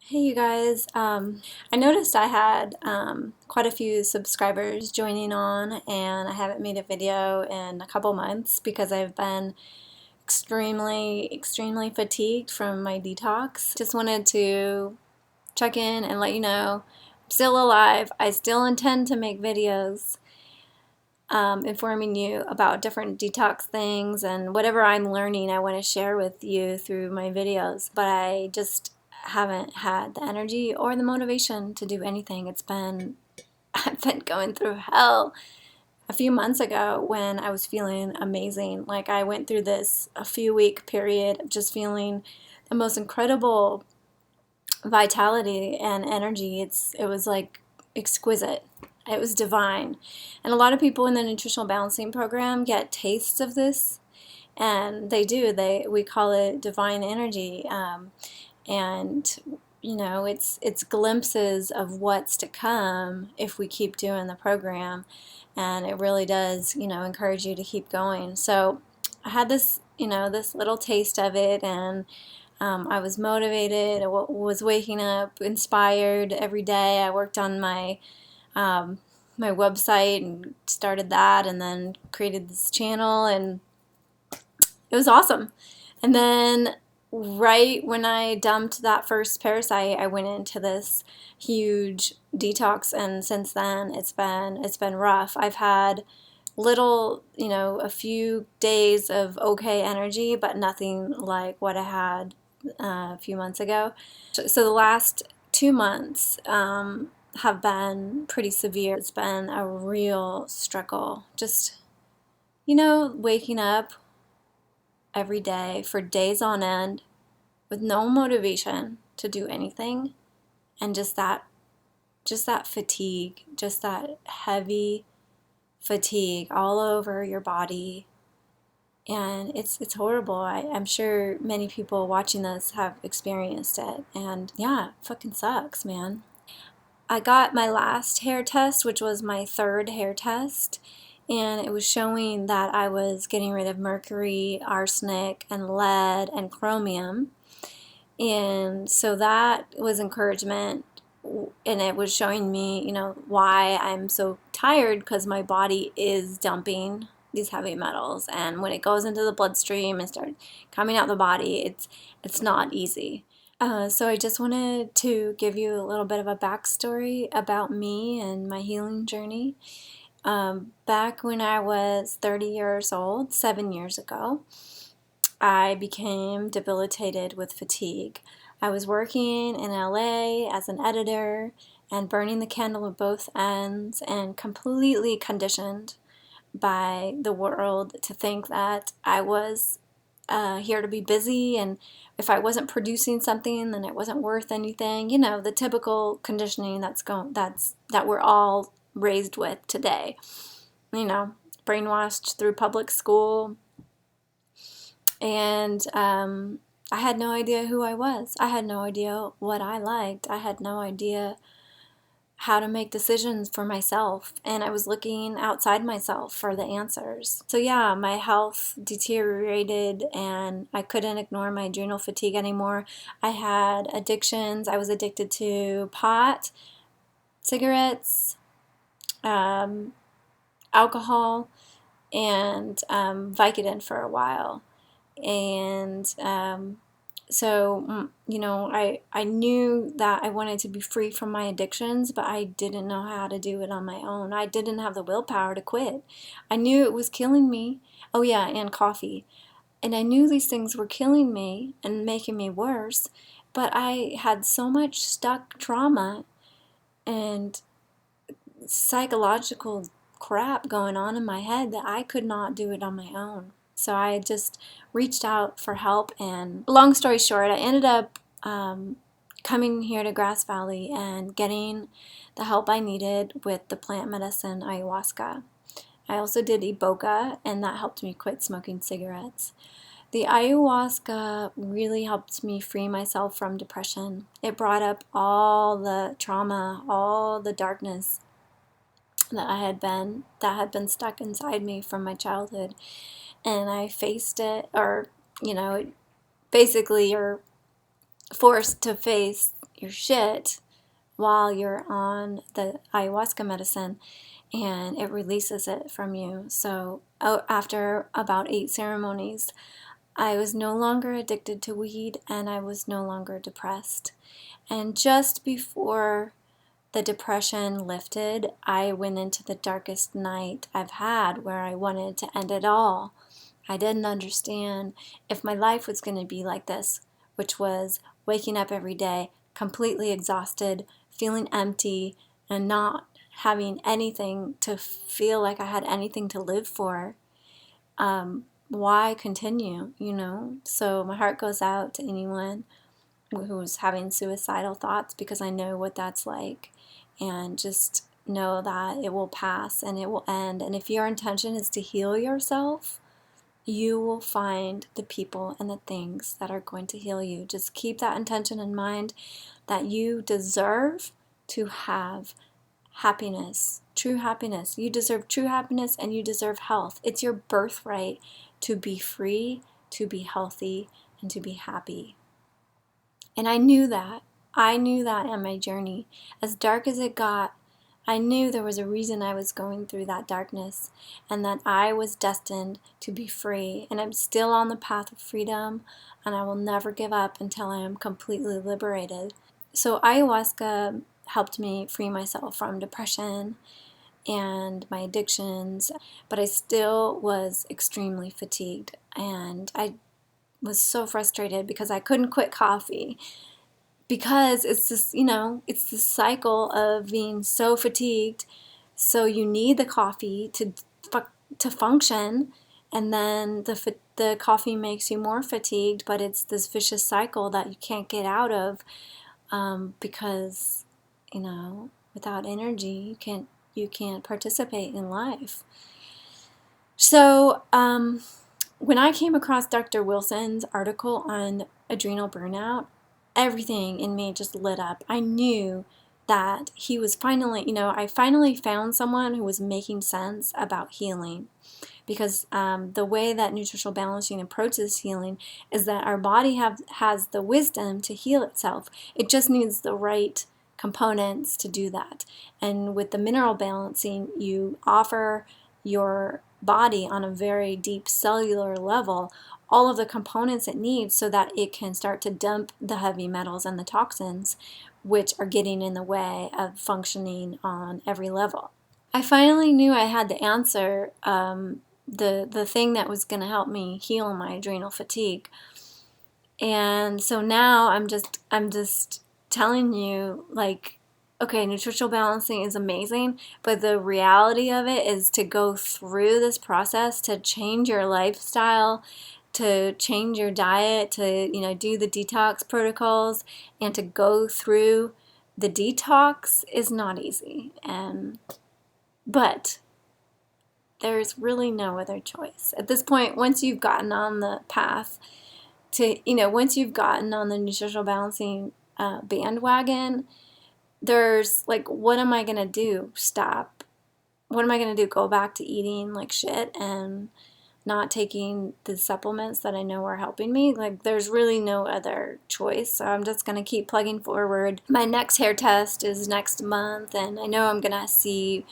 Hey you guys, I noticed I had quite a few subscribers joining on, and I haven't made a video in a couple months because I've been extremely fatigued from my detox. Just wanted to check in and let you know I'm still alive. I still intend to make videos informing you about different detox things, and whatever I'm learning I want to share with you through my videos, but I just haven't had the energy or the motivation to do anything. I've been going through hell. A few months ago when I was feeling amazing, like I went through this a few week period of just feeling the most incredible vitality and energy. It was like exquisite. It was divine. And a lot of people in the Nutritional Balancing Program get tastes of this, and they do. We call it divine energy, and it's glimpses of what's to come if we keep doing the program, and it really does encourage you to keep going. So I had this little taste of it, and I was motivated. I was waking up inspired every day. I worked on my website and started that, and then created this channel, and it was awesome. And then right when I dumped that first parasite, I went into this huge detox, and since then it's been rough. I've had a few days of okay energy, but nothing like what I had a few months ago. So the last 2 months have been pretty severe. It's been a real struggle. Just, waking up every day for days on end with no motivation to do anything, and just that fatigue, just that heavy fatigue all over your body. And it's horrible. I'm sure many people watching this have experienced it, and yeah, it fucking sucks, man. I got my last hair test, which was my third hair test, and it was showing that I was getting rid of mercury, arsenic, and lead, and chromium. And so that was encouragement, and it was showing me, why I'm so tired, because my body is dumping these heavy metals, and when it goes into the bloodstream and start coming out the body, it's not easy. So I just wanted to give you a little bit of a backstory about me and my healing journey. Back when I was 30 years old, 7 years ago, I became debilitated with fatigue. I was working in LA as an editor and burning the candle at both ends, and completely conditioned by the world to think that I was here to be busy, and if I wasn't producing something, then it wasn't worth anything. The typical conditioning that we're all raised with today. Brainwashed through public school, and I had no idea who I was. I had no idea what I liked. I had no idea how to make decisions for myself, and I was looking outside myself for the answers. So yeah, my health deteriorated, and I couldn't ignore my adrenal fatigue anymore. I had addictions. I was addicted to pot, cigarettes, alcohol, and Vicodin for a while. And I knew that I wanted to be free from my addictions, but I didn't know how to do it on my own. I didn't have the willpower to quit. I knew it was killing me. Oh yeah, and coffee. And I knew these things were killing me and making me worse, but I had so much stuck trauma and psychological crap going on in my head that I could not do it on my own. So I just reached out for help, and long story short, I ended up coming here to Grass Valley and getting the help I needed with the plant medicine ayahuasca. I also did iboga, and that helped me quit smoking cigarettes. The ayahuasca really helped me free myself from depression. It brought up all the trauma, all the darkness that had been stuck inside me from my childhood, and I faced it. Or basically you're forced to face your shit while you're on the ayahuasca medicine, and it releases it from you. So after about 8 ceremonies, I was no longer addicted to weed, and I was no longer depressed. And just before the depression lifted, I went into the darkest night I've had, where I wanted to end it all. I didn't understand if my life was going to be like this, which was waking up every day completely exhausted, feeling empty, and not having anything to feel like I had anything to live for. Why continue, you know? So my heart goes out to anyone who's having suicidal thoughts, because I know what that's like. And just know that it will pass and it will end. And if your intention is to heal yourself, you will find the people and the things that are going to heal you. Just keep that intention in mind, that you deserve to have happiness, true happiness. You deserve true happiness, and you deserve health. It's your birthright to be free, to be healthy, and to be happy. And I knew that. I knew that on my journey. As dark as it got, I knew there was a reason I was going through that darkness, and that I was destined to be free. And I'm still on the path of freedom, and I will never give up until I am completely liberated. So ayahuasca helped me free myself from depression and my addictions, but I still was extremely fatigued, and I was so frustrated because I couldn't quit coffee, because it's this, it's this cycle of being so fatigued. So you need the coffee to function, and then the coffee makes you more fatigued, but it's this vicious cycle that you can't get out of, because without energy you can't participate in life. So when I came across Dr. Wilson's article on adrenal burnout, everything in me just lit up. I knew that he was finally, I finally found someone who was making sense about healing. Because the way that nutritional balancing approaches healing is that our body has the wisdom to heal itself. It just needs the right components to do that. And with the mineral balancing, you offer your body on a very deep cellular level all of the components it needs, so that it can start to dump the heavy metals and the toxins, which are getting in the way of functioning on every level. I finally knew I had the answer, the thing that was going to help me heal my adrenal fatigue. And so now I'm just telling you, like, okay, nutritional balancing is amazing, but the reality of it is to go through this process, to change your lifestyle, to change your diet, to do the detox protocols, and to go through the detox is not easy. But there's really no other choice. At this point, once you've gotten on the path to, once you've gotten on the nutritional balancing bandwagon, there's like, what am I going to do? Stop? What am I going to do? Go back to eating like shit and not taking the supplements that I know are helping me? Like, there's really no other choice. So I'm just going to keep plugging forward. My next hair test is next month, and I know I'm going to see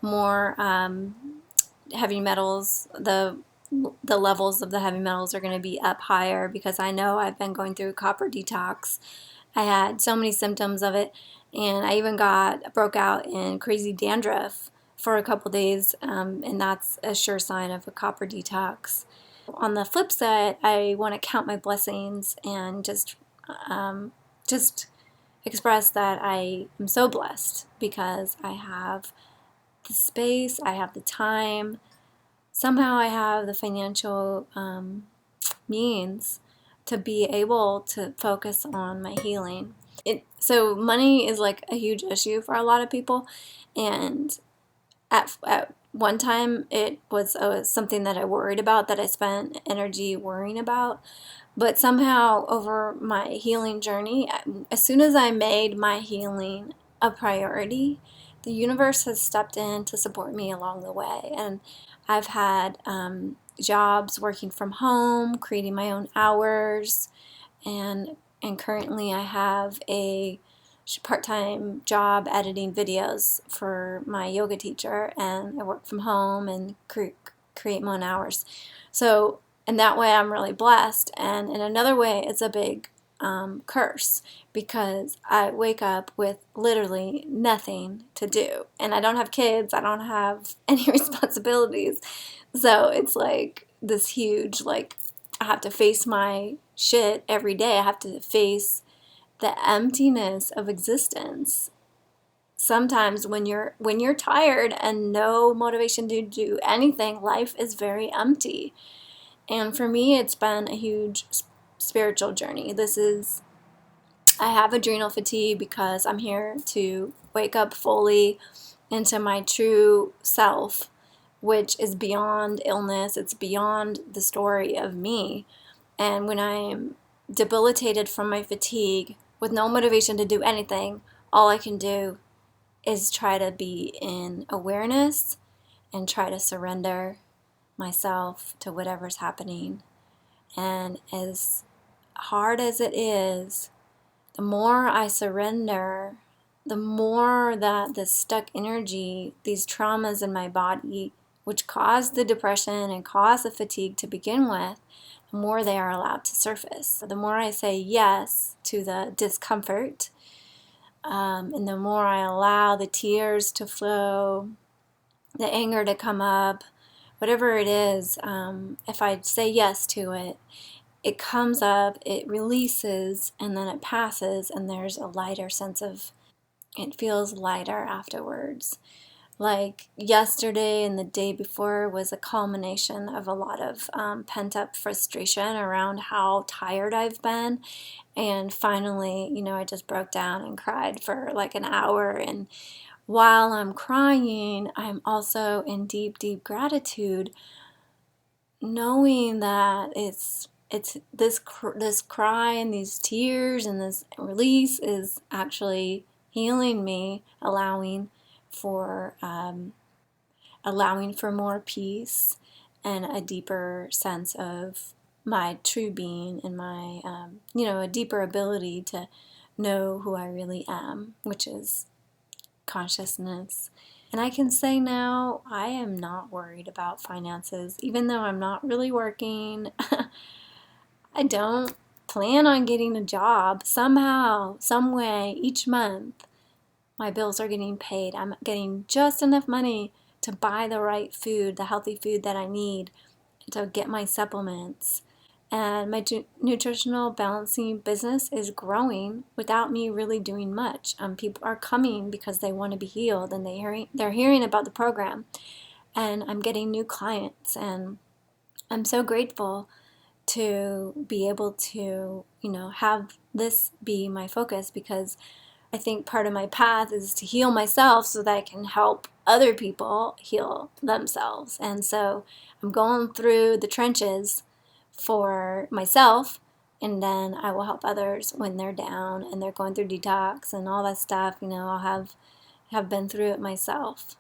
more heavy metals. The levels of the heavy metals are going to be up higher, because I know I've been going through copper detox. I had so many symptoms of it, and I even broke out in crazy dandruff for a couple days, and that's a sure sign of a copper detox. On the flip side, I want to count my blessings and just express that I am so blessed, because I have the space, I have the time, somehow I have the financial means to be able to focus on my healing. So money is like a huge issue for a lot of people, and at one time it was something that I worried about, that I spent energy worrying about. But somehow over my healing journey, as soon as I made my healing a priority, the universe has stepped in to support me along the way. And I've had jobs working from home, creating my own hours, and currently I have a part-time job editing videos for my yoga teacher, and I work from home and create my own hours. So in that way, I'm really blessed. And in another way, it's a big curse, because I wake up with literally nothing to do. And I don't have kids. I don't have any responsibilities. So it's like this huge, like, I have to face my shit every day. I have to face the emptiness of existence. Sometimes when you're tired and no motivation to do anything, life is very empty. And for me, it's been a huge spiritual journey. I have adrenal fatigue because I'm here to wake up fully into my true self, which is beyond illness. It's beyond the story of me. And when I'm debilitated from my fatigue with no motivation to do anything, all I can do is try to be in awareness and try to surrender myself to whatever's happening. And as hard as it is, the more I surrender, the more that this stuck energy, these traumas in my body, which caused the depression and caused the fatigue to begin with, the more they are allowed to surface. The more I say yes to the discomfort, and the more I allow the tears to flow, the anger to come up, whatever it is, if I say yes to it, it comes up, it releases, and then it passes, and there's a lighter sense of, it feels lighter afterwards. Like yesterday and the day before was a culmination of a lot of pent-up frustration around how tired I've been. And finally, I just broke down and cried for like an hour. And while I'm crying, I'm also in deep, deep gratitude, knowing that it's this cry and these tears and this release is actually healing me, allowing for more peace and a deeper sense of my true being, and my a deeper ability to know who I really am, which is consciousness. And I can say now I am not worried about finances, even though I'm not really working. I don't plan on getting a job. Somehow, some way, each month, my bills are getting paid. I'm getting just enough money to buy the right food, the healthy food that I need, to get my supplements. And my nutritional balancing business is growing without me really doing much. People are coming because they want to be healed, and they're hearing about the program. And I'm getting new clients, and I'm so grateful to be able to, have this be my focus, because I think part of my path is to heal myself so that I can help other people heal themselves. And so I'm going through the trenches for myself, and then I will help others when they're down and they're going through detox and all that stuff. I'll have been through it myself.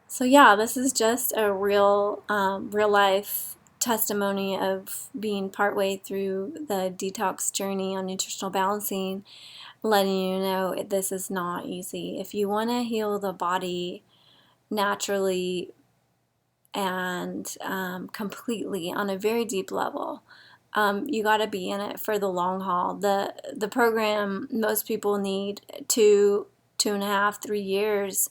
So yeah, this is just a real life testimony of being partway through the detox journey on nutritional balancing, letting you know this is not easy. If you want to heal the body naturally and completely on a very deep level, you got to be in it for the long haul. The program, most people need 2.5, 3 years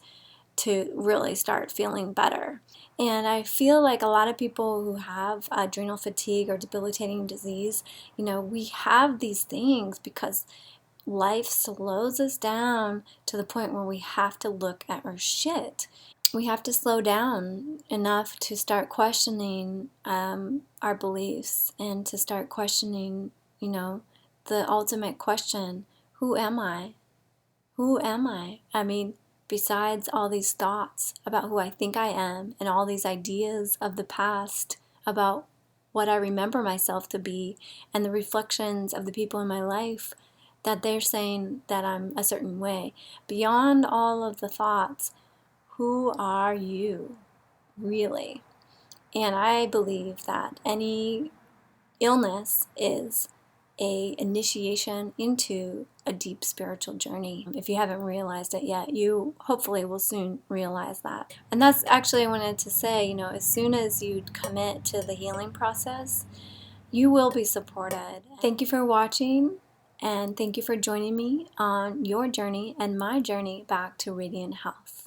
to really start feeling better. And I feel like a lot of people who have adrenal fatigue or debilitating disease, we have these things because life slows us down to the point where we have to look at our shit. We have to slow down enough to start questioning our beliefs, and to start questioning, the ultimate question: who am I? Who am I? I mean, besides all these thoughts about who I think I am, and all these ideas of the past about what I remember myself to be, and the reflections of the people in my life that they're saying that I'm a certain way. Beyond all of the thoughts, who are you really? And I believe that any illness is a initiation into a deep spiritual journey. If you haven't realized it yet, you hopefully will soon realize that. And that's actually, I wanted to say, as soon as you commit to the healing process, you will be supported. Thank you for watching, and thank you for joining me on your journey and my journey back to radiant health.